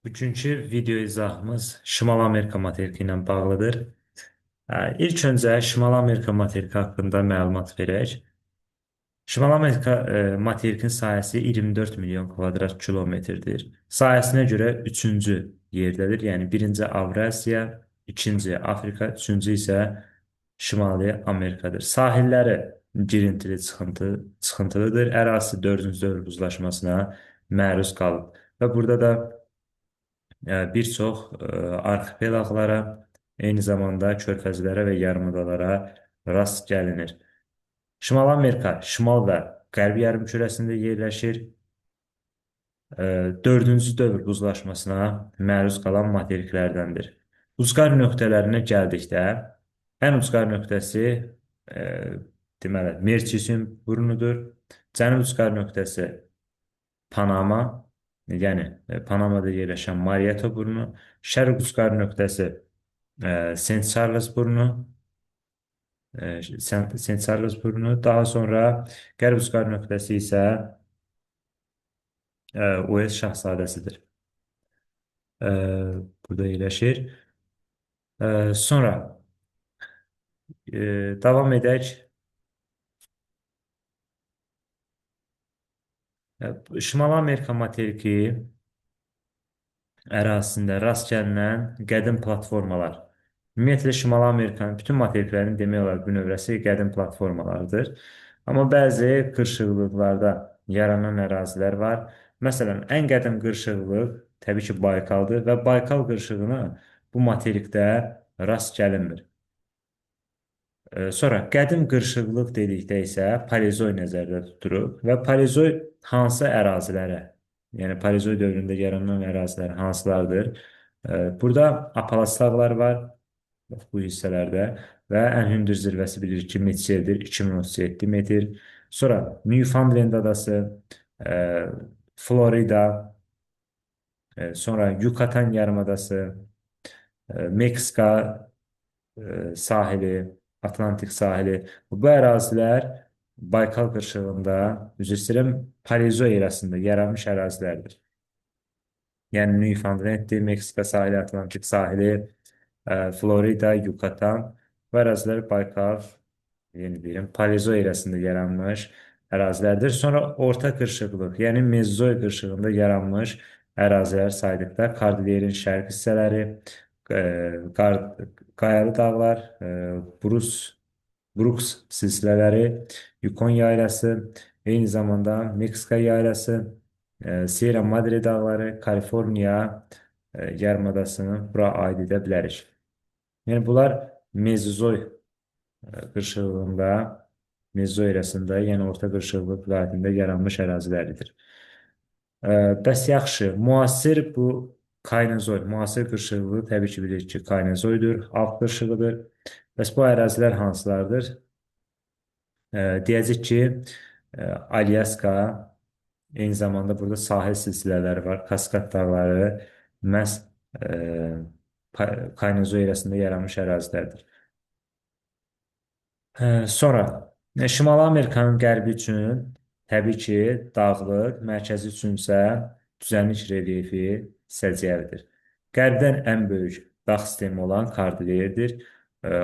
Üçüncü video izahımız Şimal Amerika materiki ilə bağlıdır. İlk öncə Şimal Amerika materiki haqqında məlumat verək. Şimal Amerika materikin sahəsi 24 milyon kvadrat kilometrdir. Sahəsinə görə üçüncü yerdədir. Yəni birinci Avrasiya, ikinci Afrika, üçüncü isə Şimali Amerikadır. Sahilləri girintili çıxıntılıdır. Ərazisi 4-cü dövr buzlaşmasına məruz qalıb. Və burada da bir çox arxipelaqlara, eyni zamanda körfəzlərə və yarımadalara rast gəlinir. Şimal Amerika, şimal və qərb yarımkürəsində yerləşir. 4-cü dövr buzlaşmasına məruz qalan materiklərdəndir. Ucqar nöqtələrinə gəldikdə, ən ucqar nöqtəsi e, deməli Merçisin burnudur. Cənub ucqar nöqtəsi Panama, yəni Panamada yerləşən Marietta burnu, şərq ucqar nöqtəsi Saint Charles burnu, Saint Charles burnu, daha sonra qərb ucqar nöqtəsi isə Uels Şahzadəsidir. E, Burada yerləşir. Sonra davam edək. Şimali Amerika materiki ərazisində rast gəlinən qədim platformalar. Ümumiyyətlə, Şimali Amerikanın bütün materiklərinin demək olar bünövrəsi qədim platformalardır. Amma bəzi qırşıqlıqlarda yaranan ərazilər var. Məsələn, ən qədim qırşıqlıq təbii ki, Baykaldır və Baykal qırşığına bu materikdə rast gəlinmir. Sonra qədim qırşıqlıq dedikdə isə Paleozoy nəzərdə tutulub və Paleozoy hansı ərazilərə, yəni Paleozoy dövründə yaranan ərazilər hansılardır? Burada Apalaç dağları var bu hissələrdə və ən hündür zirvəsi bilirik ki, Metseldir, 2037 metr. Sonra Newfoundland adası, e, Florida, sonra Yucatan yarımadası, Meksika sahili, Atlantik sahili. Bu ərazilər Baykal qırşığında, üzr istəyirəm, Paleozoy erasında yaranmış ərazilərdir. Yəni Newfoundlanddir, Meksika sahili, Atlantik sahili, Florida, Yucatan bu ərazilər Baykal, yeni deyirəm, Paleozoy erasında yaranmış ərazilərdir. Sonra orta qırşıqlıq, yəni Mezozoy qırşığında yaranmış ərazilər saydıqda Kordillerin şərq hissələri, e, qar, qayalı dağlar, Brooks silsilələri, Yukon yaylası, eyni zamanda Meksika yaylası, Sierra Madre dağları, Kaliforniya yarımadasını bura aid edə bilərik. Yəni bunlar Mezozoy qırşığında, Mezozoy erasında, yəni orta qırşıqlıq vilayətində yaranmış əraziləridir. Bəs yaxşı, müasir bu Kaynozoy, müasir qırşıqlığı təbii ki, bilirik ki, Kaynozoydur, alt qırşığıdır. Bəs bu ərazilər hansılardır? Deyəcək ki, Alyaska, eyni zamanda burada sahil silsilələri var, Kaskad dağları məhz Kaynozoy erasında yaranmış ərazilərdir. Sonra Şimali Amerikanın qərbi üçün təbii ki, dağlıq, mərkəzi üçün isə düzənlik relyefi səciyyəvidir. Qərbdən ən böyük dağ sistemi olan Kordillerdir.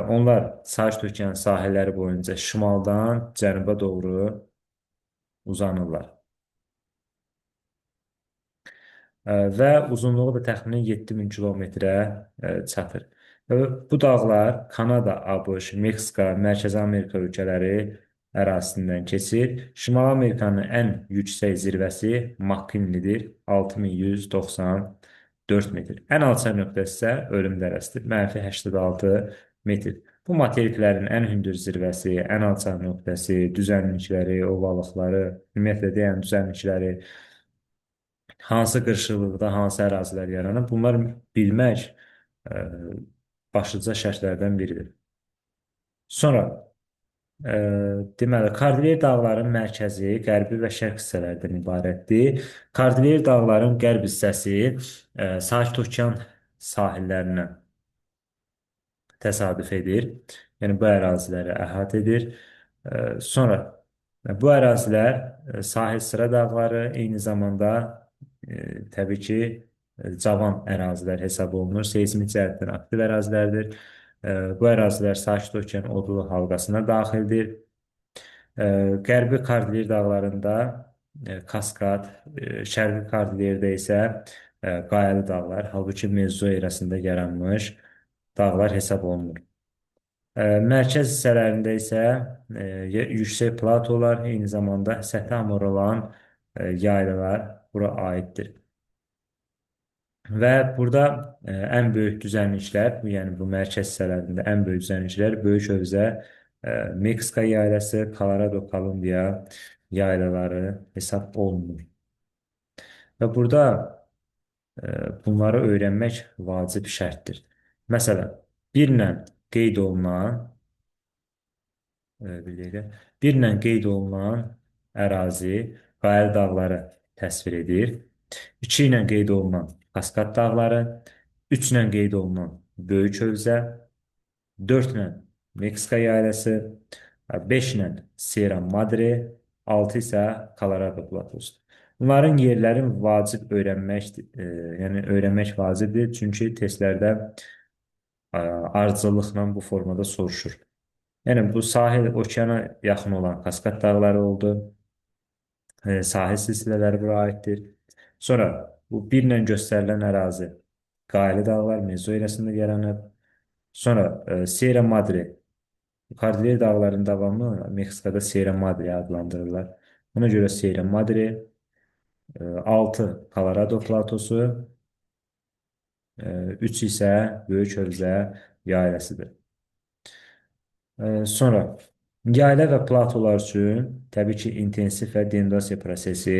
Onlar Sakit Okean sahilləri boyunca şimaldan cənuba doğru uzanırlar. Və uzunluğu da təxminən 7000 kilometrə çatır. Və bu dağlar Kanada, ABŞ, Meksika, Mərkəzi Amerika ölkələri ərazisindən keçir. Şimali Amerikanın ən yüksək zirvəsi McKinley'dir, 6194 metr. Ən alçaq nöqtəsi isə ölüm dərəsidir, -86 metr. Bu materiklərin ən hündür zirvəsi, ən alçaq nöqtəsi, düzənlikləri, ovalıqları, ümumiyyətlə deyən düzənlikləri, hansı qırşıqlıqda hansı ərazilər yaranır, bunlar bilmək başlıca şərtlərdən biridir. Sonra deməli, Kordilyer dağların mərkəzi, qərbi və şərq hissələrdən ibarətdir. Kordilyer dağların qərb hissəsi Sakit Okean sahillərindən təsadüf edir. Yəni bu əraziləri əhatə edir. Sonra bu ərazilər sahil sıra dağları, eyni zamanda təbii ki, cavan ərazilər hesab olunur. Seysmik cəhətdən aktiv ərazilərdir. Bu ərazilər Sakit Okean odlu halqasına daxildir. Qərbi Kordilyer dağlarında Kaskad, Şərqi Kordilyerdə isə Qayalı dağlar, halbuki Mezoerasında yaranmış dağlar hesab olunur. Mərkəz hissələrində isə yüksək platolar, eyni zamanda səthi hamar olan yaylalar bura aiddir. Və burada ən böyük düzənliklər, yəni bu mərkəz hissələrində ən böyük düzənliklər Böyük Hövzə, Meksika yaylası, Colorado, Kolumbiya yaylaları hesab olunur. Və burada bunları öyrənmək vacib şərtdir. Məsələn, birlə qeyd olunan bir dəqiqə. Birlə qeyd olunan ərazi Qayalı dağları təsvir edir. 2 ilə qeyd olunan Kaskad dağları, 3 ilə qeyd olunan Böyük Hövzə, 4 ilə Meksika yaylısı, 5 ilə Sierra Madre, 6 isə Colorado platosudur. Bunların yerlərin vacib öyrənmək, yəni öyrənmək vacibdir, çünki testlərdə ardıcıllıqla bu formada soruşur. Yəni bu sahil okeana yaxın olan Kaskad dağları oldu. Sahil silsilələri bura aiddir. Sonra bu birlə göstərilən ərazi Qayalı dağlar Mezoerasında yaranıb. Sonra Sierra Madre Kordilyer dağlarının davamı Meksikada Sierra Madre adlandırırlar. Buna görə Sierra Madre 6 Colorado platosu, 3 isə Böyük Hövzə yaylasıdır. Sonra yayla və platolar üçün təbii ki, intensiv və denudasiya prosesi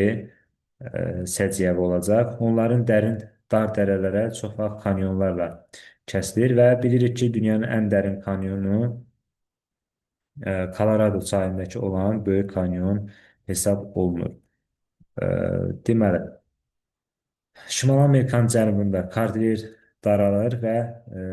səciyyəvi olacaq. Onların dərin dar dərələrə çox vaxt kanyonlarla kəsilir və bilirik ki, dünyanın ən dərin kanyonu Colorado çayındakı olan Böyük Kanyon hesab olunur. Deməli, Şimali Amerikanın cənubunda Kordilyer daralır və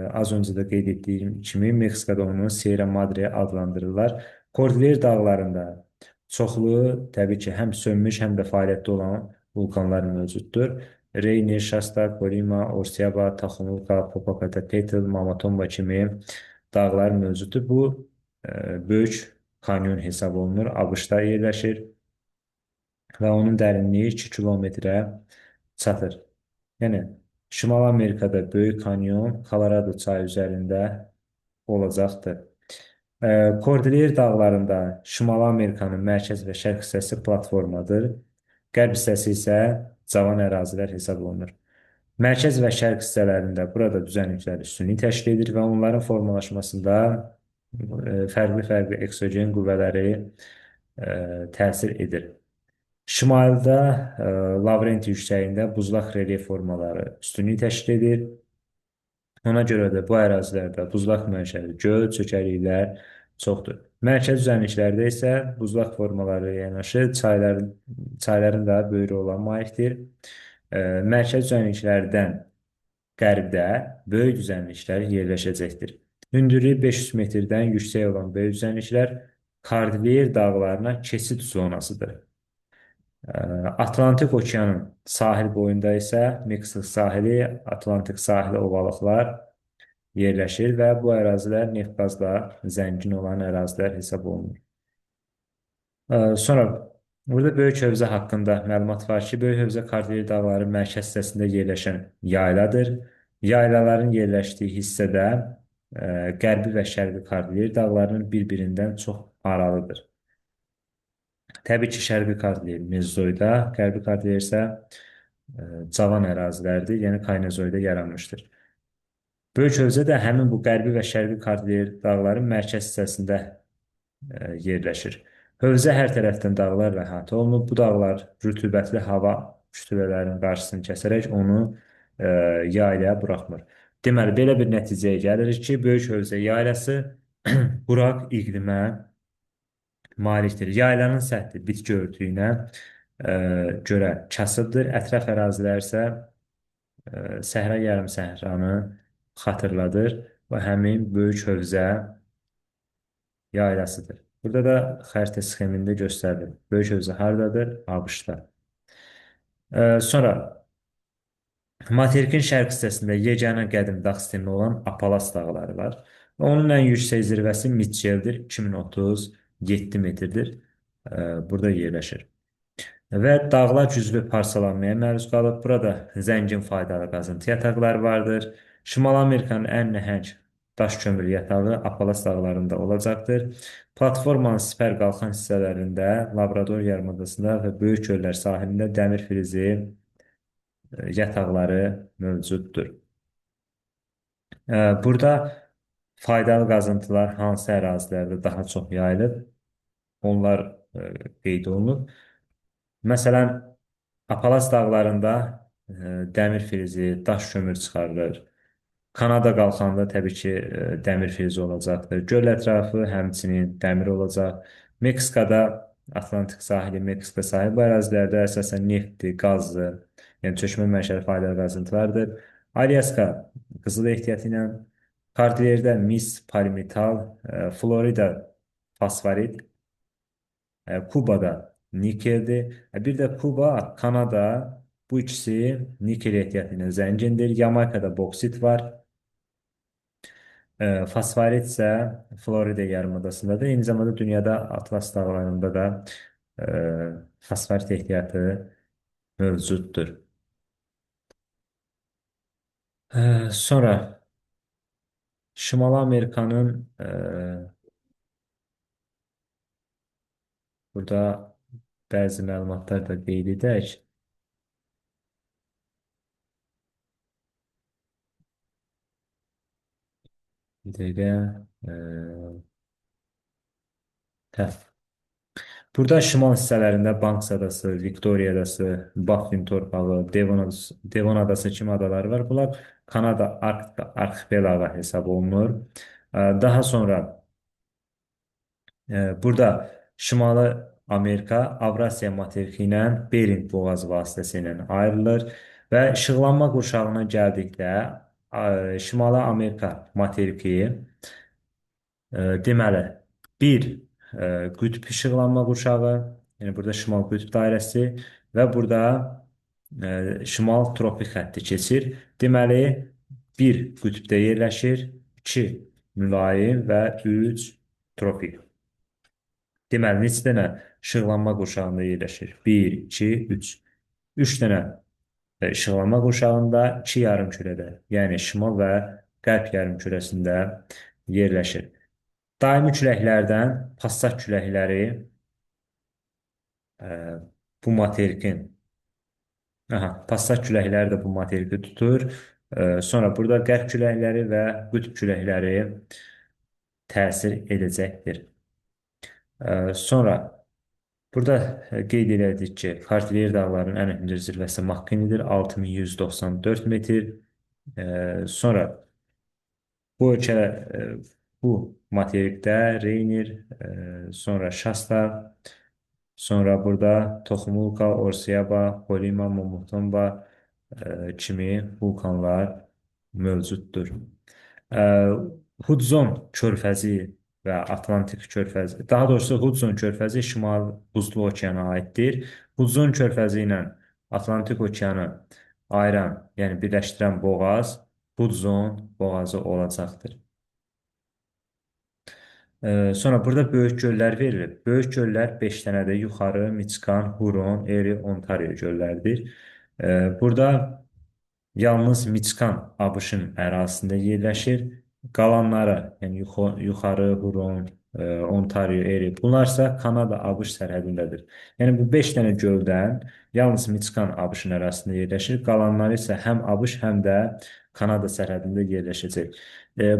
az öncə də qeyd etdiyim kimi Meksikada onu Sierra Madre adlandırırlar. Kordilyer dağlarında çoxlu təbii ki, həm sönmüş, həm də fəaliyyətdə olan vulkanlar mövcuddur. Rainier, Shasta, Colima, Orsaba, Taxumulka, Popocatépetl, Mamatomba kimi dağlar mövcuddur. Bu böyük kanyon hesab olunur. ABŞ-da yerləşir və onun dərinliyi 2 kilometrə çatır. Yəni, Şimali Amerikada Böyük Kanyon Colorado çayı üzərində olacaqdır. Kordilyer dağlarında Şimali Amerikanın mərkəz və şərq hissəsi platformadır. Qərb hissəsi isə cavan ərazilər hesab olunur. Mərkəz və şərq hissələrində burada düzənliklər üstünlük təşkil edir və onların formalaşmasında fərqli-fərqli eksogen qüvvələri təsir edir. Şimalda Lavrenti yüksəyində buzlaq relyef formaları üstünlük təşkil edir. Ona görə də bu ərazilərdə buzlaq mənşəli göl, çökəkliklər çoxdur. Mərkəz düzənliklərdə isə buzlaq formaları yanaşı çayların da böyrü olan malikdir. Mərkəz düzənliklərdən qərbdə böyük düzənliklər yerləşəcəkdir. Hündürlüyü 500 metrdən yüksək olan böyük düzənliklər Kordilyer dağlarına keçid zonasıdır. Atlantik Okeanın sahil boyunda isə Meksika sahili, Atlantik sahili ovalıqlar yerləşir və bu ərazilər neft qazla zəngin olan ərazilər hesab olunur. Sonra burada Böyük Hövzə haqqında məlumat var ki, Böyük Hövzə Kordilyer dağları mərkəz hissəsində yerləşən yayladır. Yaylaların yerləşdiyi hissədə qərbi və şərqi Kordilyer dağlarının bir-birindən çox aralıdır. Təbii ki, Şərqi Kordilyer Mezozoyda, Qərbi Kordilyer isə cavan ərazilərdir, yəni Kaynezoyda yaranmışdır. Böyük Hövzə də həmin bu Qərbi və Şərqi Kordilyer dağların mərkəz hissəsində yerləşir. Hövzə hər tərəfdən dağlarla əhatə olunub. Bu dağlar rütubətli hava kütlələrinin qarşısını kəsərək onu yaylaya buraxmır. Deməli, belə bir nəticəyə gəlirik ki, Böyük Hövzə yaylası quraq iqlimə malikdir. Yaylanın səthi bitki örtüyünə görə kasıbdır. Ətraf ərazilər isə səhra yarımsəhranı xatırladır və həmin Böyük Hövzə yaylasıdır. Burada da xəritə sxemində göstərilir. Böyük Hövzə haradadır? ABŞ-da. Sonra Materikin şərq hissəsində yeganə qədim dağ sistemi olan Apalas dağları var. Və onun ən yüksək zirvəsi Mitchelldir, 2037 metrdir. Burada yerləşir. Və dağlar güclü parçalanmaya məruz qalıb. Burada zəngin faydalı qazıntı yataqları vardır. Şimal Amerikanın ən nəhəng daş kömürü yatağı Apalas dağlarında olacaqdır. Platformanın sipər qalxan hissələrində, Labrador yarımadasında və Böyük Göllər sahilində dəmir filizi yataqları mövcuddur. Burada faydalı qazıntılar hansı ərazilərdə daha çox yayılıb? Onlar qeyd olunub. Məsələn, Apalas dağlarında dəmir filizi, daş kömür çıxarılır. Kanada qalxanda təbii ki, dəmir filizi olacaqdır. Göl ətrafı həmçinin dəmir olacaq. Meksikada Atlantik sahili, Meksika sahili bu ərazilərdə əsasən neftdir, qazdır, yəni çökmə mənşəli faydalı qazıntılardır. Alyaska qızıl ehtiyatı ilə, Kordilyerdə mis, polimetal, Florida fosforit, Kubada nikeldir. Bir də Kuba, Kanada bu ikisi nikel ehtiyatı ilə zəngindir. Yamaykada boksit var. Fosforit isə Florida yarımadasındadır. Eyni zamanda dünyada Atlas dağlarında da e, fosforit ehtiyatı mövcuddur. Sonra Şimali Amerikanın burada bəzi məlumatlar da qeyd edək. Bir dəqiqə. Hə. Burada şimal hissələrində Banks adası, Victoria adası, Baffin torpağı, Devon adası kimi adalar var. Bunlar Kanada arxipelağı hesab olunur. Daha sonra burada Şimali Amerika Avrasiya materiki ilə Bering boğazı vasitəsilə ayrılır və işıqlanma qurşağına gəldikdə Şimali Amerika materiki deməli, bir qütb işıqlanma qurşağı, yəni burada şimal qütb dairəsi və burada şimal tropik xətti keçir. Deməli, bir qütbdə yerləşir, iki mülayim və üç tropik. Deməli, neçə dənə işıqlanma qurşağında yerləşir? 1, 2, 3. 3 dənə işıqlanma qurşağında, 2 yarımkürədə, yəni şimal və qərb yarımkürəsində yerləşir. Daimi küləklərdən passat küləkləri e, bu materikin, passat küləkləri də bu materiki tutur. Sonra burada qərb küləkləri və qütb küləkləri təsir edəcəkdir. Sonra burada qeyd elədik ki, Kordilyer dağlarının ən hündür zirvəsi Makkinlidir, 6194 metr. Sonra bu ölkə bu materikdə Reynir, sonra Şasta, sonra burada Toxumulka, Orsiyaba, Kolima, Momotomba kimi vulkanlar mövcuddur. E, Hudson körfəzi və Atlantik körfəzi, daha doğrusu Hudson körfəzi Şimal Buzlu okeana aiddir. Hudson körfəzi ilə Atlantik okeanı ayıran, yəni birləşdirən boğaz Hudson boğazı olacaqdır. Sonra burada böyük göllər verilib. Böyük göllər 5 dənədir. Yuxarı, Michigan, Huron, Erie, Ontario gölləridir. Burada yalnız Michigan ABŞ-ın ərazisində yerləşir. Qalanları, yəni yuxarı, Huron, Ontario, Erie, bunlar isə Kanada ABŞ sərhədindədir. Yəni bu 5 dənə göldən yalnız Michigan ABŞ-ın ərazisində yerləşir. Qalanları isə həm ABŞ, həm də Kanada sərhədində yerləşəcək.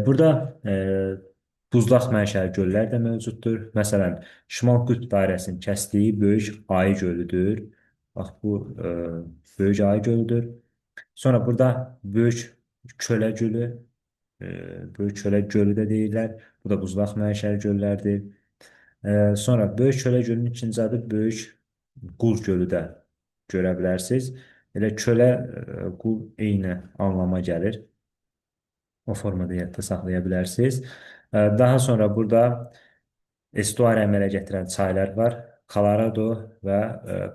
Burada buzlaq mənşəli göllər də mövcuddur. Məsələn, Şimal Qütb dairəsinin kəsdiyi böyük Ayı gölüdür. Bax, bu böyük Ayı gölüdür. Sonra burada böyük Kölə gölü, böyük Kölə gölü də deyirlər. Bu da buzlaq mənşəli göllərdir. Sonra böyük Kölə gölünün ikinci adı böyük Qul gölü də görə bilərsiniz. Elə kölə, qul eyni anlama gəlir. O formada yadda saxlaya bilərsiniz. Daha sonra burada estuar əmələ gətirən çaylar var. Colorado və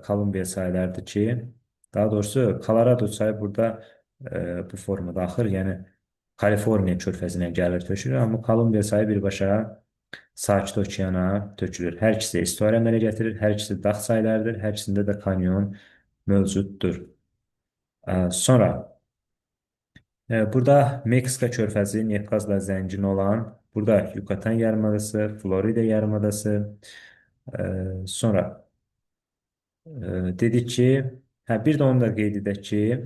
Kolumbiya çaylarıdır ki, daha doğrusu Colorado çayı burada bu formada axır. Yəni Kaliforniya körfəzinə gəlir, tökülür. Amma Kolumbiya çayı birbaşa Sakit Okeana tökülür. Hər ikisi estuar əmələ gətirir. Hər ikisi dağ çaylarıdır. Hər ikisində də kanyon mövcuddur. Sonra burada Meksika körfəzi neft qazla zəngin olan, burada Yucatan yarımadası, Florida yarımadası, sonra dedik ki, bir də onu da qeyd edək ki,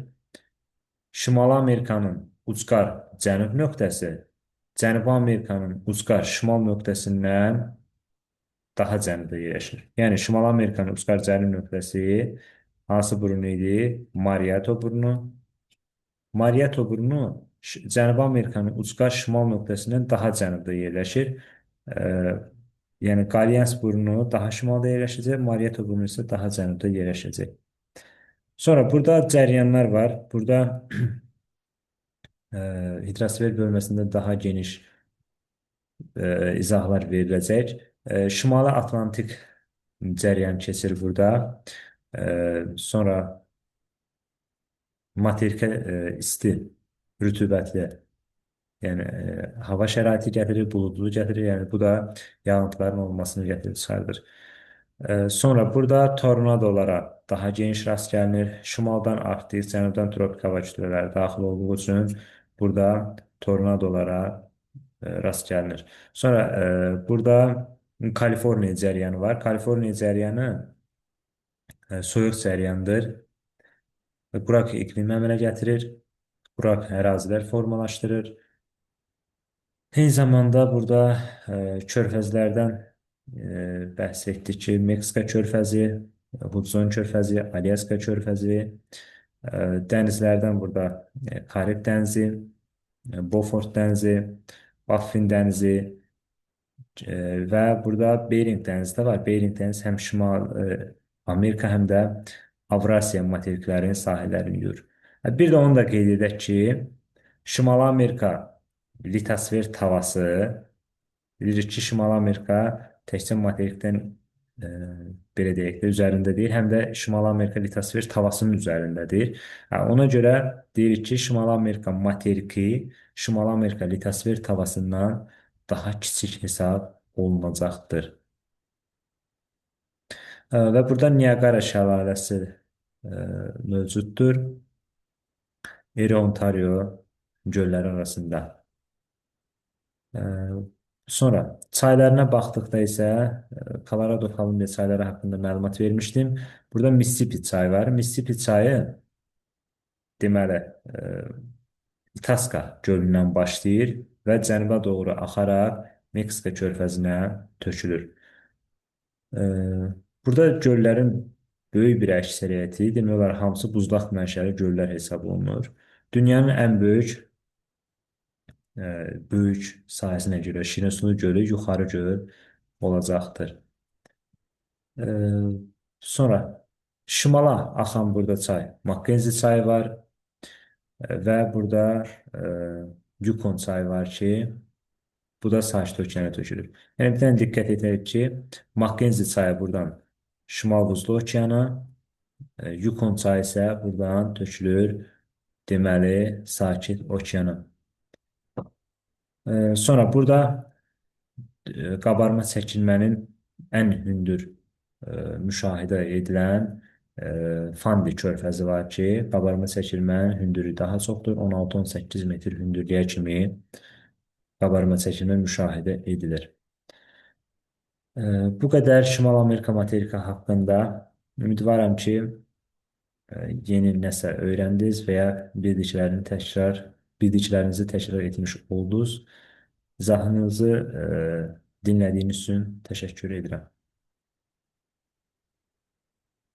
Şimali Amerikanın ucqar cənub nöqtəsi Cənubi Amerikanın ucqar şimal nöqtəsindən daha cənubda yerləşir. Yəni Şimali Amerikanın ucqar cənub nöqtəsi hansı burnu idi? Mariato burnu. Mariato burnu Cənubi Amerikanın ucqar şimal nöqtəsindən daha cənubda yerləşir. Ə, Yəni Qalyans burnu daha şimalda yerləşəcək, Mariato burnu isə daha cənubda yerləşəcək. Sonra burada cəryanlar var. Burada hidrosfer bölməsində daha geniş izahlar veriləcək. Şimali Atlantik cəryan keçir burada. Sonra materikə isti, rütubətli, yəni hava şəraiti gətirir, buludlu gətirir. Yəni bu da yağıntıların olmasını gətirib çıxardır. Sonra burada tornadolara daha geniş rast gəlinir. Şimaldan arktik, cənubdan tropik hava kütlələri daxil olduğu üçün burada tornadolara rast gəlinir. Sonra burada Kaliforniya cəryanı var. Kaliforniya cəryanı soyuq cəryandır. Quraq iqlim əmələ gətirir. Quraq ərazilər formalaşdırır. Eyni zamanda burada körfəzlərdən bəhs etdik ki, Meksika körfəzi, Hudson körfəzi, Alyaska körfəzi, dənizlərdən burada Karib dənizi, Beaufort dənizi, Baffin dənizi və burada Bering dənizi də var. Bering dənizi həm Şimal Amerika, həm də Avrasiya materiklərinin sahillərini yuyur. Bir də onu da qeyd edək ki, Şimali Amerika litosfer tavası bilirik ki, Şimali Amerika təkcə materikdən belə deyək də üzərində deyil, həm də Şimali Amerika litosfer tavasının üzərindədir. Ona görə deyirik ki, Şimali Amerika materiki Şimali Amerika litosfer tavasından daha kiçik hesab olunacaqdır. Və burada Niagara şəlaləsi mövcuddur. Erie, Ontario gölləri arasında. Sonra çaylarına baxdıqda isə Colorado, Kolumbiya çayları haqqında məlumat vermişdim. Burada Mississippi çayı var. Mississippi çayı deməli Itasca gölündən başlayır və cənuba doğru axaraq Meksika körfəzinə tökülür. Burada göllərin böyük bir əksəriyyəti, demək olar hamısı buzlaq mənşəli göllər hesab olunur. Dünyanın ən böyük sahəsinə görə Şirinsu gölü yuxarı göl olacaqdır. Sonra şimala axan burada çay, Makkenzi çayı var və burada Yukon çayı var ki, bu da Sakit Okeana tökülür. Yəni bir dənə diqqət edək ki, Makkenzi çayı buradan Şimal Buzlu Okeana, Yukon çayı isə buradan tökülür, deməli Sakit Okeana. Sonra burada qabarma çəkilmənin ən hündür müşahidə edilən Fandi körfəzi var ki, qabarma çəkilmənin hündürlüyü daha çoxdur. 16-18 metr hündürlüyə kimi qabarma çəkilmə müşahidə edilir. Bu qədər Şimal Amerika materiki haqqında. Ümidvaram ki, yeni nəsə öyrəndiniz və ya bildiklərinizi təkrar etmiş oldunuz. İzahınızı dinlədiyiniz üçün təşəkkür edirəm.